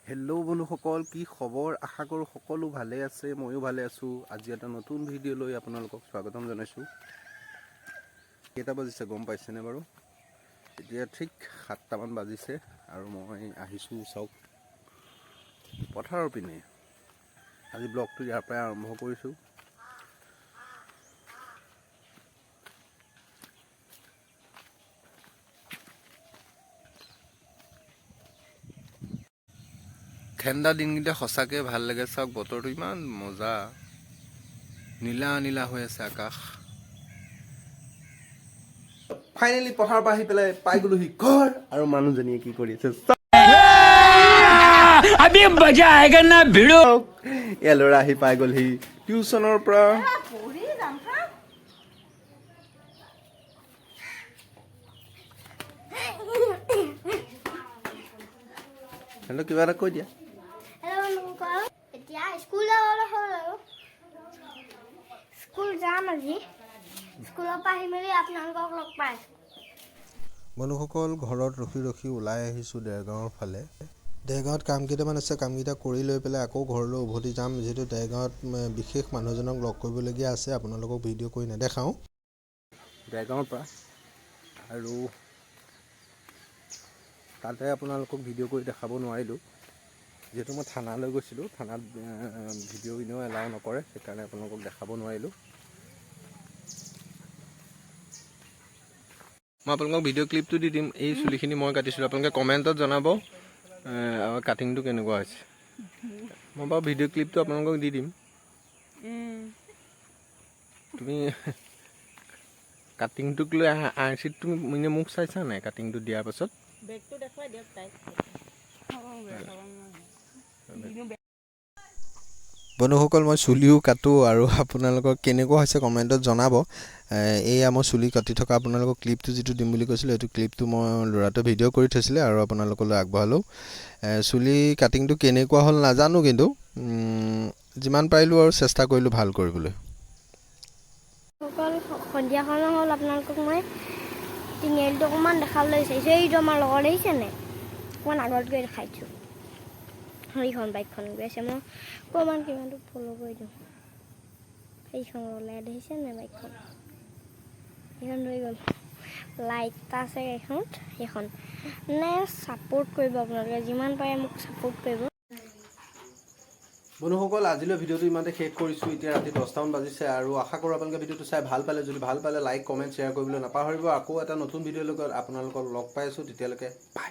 Hello' বন্ধুসকল, কি খবৰ? আশা কৰোঁ সকলো ভালে আছে, ময়ো ভালে আছোঁ। আজি এটা নতুন ভিডিঅ' লৈ আপোনালোকক স্বাগতম জনাইছোঁ। কেইটা বাজিছে গম পাইছেনে বাৰু? এতিয়া ঠিক 7টামান বাজিছে আৰু মই আহিছোঁ চাওক পথাৰৰ পিনে। আজি ব্লগটো ইয়াৰ পৰাই আৰম্ভ কৰিছোঁ। ঠাণ্ডা দিনকেইটা সঁচাকৈ ভাল লাগে। চাওক বতৰটো ইমান মজা, নীলা নীলা হৈ আছে আকাশ। ফাইনেলি পথাৰৰ পৰা আহি পেলাই পাই গ'লোহি ঘৰ, আৰু মানুহজনীয়ে কি কৰি আছে এয়া ল'ৰা আহি পাই গ'লহি টিউচনৰ পৰা। হেল্ল' কিবা এটা কৈ দিয়া। বন্ধুসকল, ঘৰত ৰখি ৰখি ওলাই আহিছোঁ দেৰগাঁৱৰ ফালে। দেৰগাঁৱত কাম কেইটামান আছে, কামকেইটা কৰি লৈ পেলাই আকৌ ঘৰলৈ উভতি যাম। যিহেতু দেৰগাঁৱত বিশেষ মানুহজনক লগ কৰিবলগীয়া আছে, আপোনালোকক ভিডিঅ' কৰি নেদেখাওঁ দেৰগাঁৱৰ পৰা। আৰু তাতে আপোনালোকক ভিডিঅ' কৰি দেখাব নোৱাৰিলোঁ, যিহেতু মই থানালৈ গৈছিলোঁ। থানাত ভিডিঅ' এনেও এলাউ নকৰে, সেইকাৰণে আপোনালোকক দেখাব নোৱাৰিলোঁ। মই আপোনালোকক ভিডিঅ' ক্লিপটো দি দিম। এই চুলিখিনি মই কাটিছিলোঁ, আপোনালোকে কমেণ্টত জনাব কাটিংটো কেনেকুৱা হৈছে। মই বাৰু ভিডিঅ' ক্লিপটো আপোনালোকক দি দিম। তুমি কাটিংটোক লৈ আৰ্চিত তুমি মানে মোক চাইছা নাই? কাটিংটো দিয়াৰ পাছত বন্ধুসকল, মই চুলিও কাটো, আৰু আপোনালোকৰ কেনেকুৱা হৈছে কমেণ্টত জনাব। এয়া মই চুলি কাটি থকা আপোনালোকক ক্লিপটো যিটো দিম বুলি কৈছিলোঁ, এইটো ক্লিপটো মই ল'ৰাটোৱে ভিডিঅ' কৰি থৈছিলে আৰু আপোনালোকলৈ আগবঢ়ালোঁ। চুলি কাটিংটো কেনেকুৱা হ'ল নাজানো, কিন্তু যিমান পাৰিলোঁ আৰু চেষ্টা কৰিলোঁ ভাল কৰিবলৈ। সন্ধিয়া সময় হ'ল, আপোনালোকক মই তিনিআলিটো অকণমান দেখাবলৈ বিচাৰিছোঁ। এইটো আমাৰ লগত দেখিছেনে? অকণমান আগত গৈ দেখাইছোঁ। সেইখন বাইকখন গৈ আছে, মই অকণমান কিমানটো ফ'ল' কৰি দিওঁ। সেইখন ওলাই দেখিছেনে বাইকখন? সেইখন লৈ গ'ল, লাইট এটা আছে গাড়ীখনত। সেইখন মানে ছাপোৰ্ট কৰিব আপোনালোকে, যিমান পাৰে মোক ছাপোৰ্ট কৰিব। বন্ধুসকল, আজিলৈ ভিডিঅ'টো ইমানতে শেষ কৰিছোঁ। এতিয়া ৰাতি 10টামান বাজিছে, আৰু আশা কৰোঁ আপোনালোকে ভিডিঅ'টো চাই ভাল পালে। যদি ভাল পালে লাইক, কমেণ্ট, শ্বেয়াৰ কৰিবলৈ নাপাহৰিব। আকৌ এটা নতুন ভিডিঅ'ৰ লগত আপোনালোকক লগ পাই আছোঁ, তেতিয়ালৈকে বাই।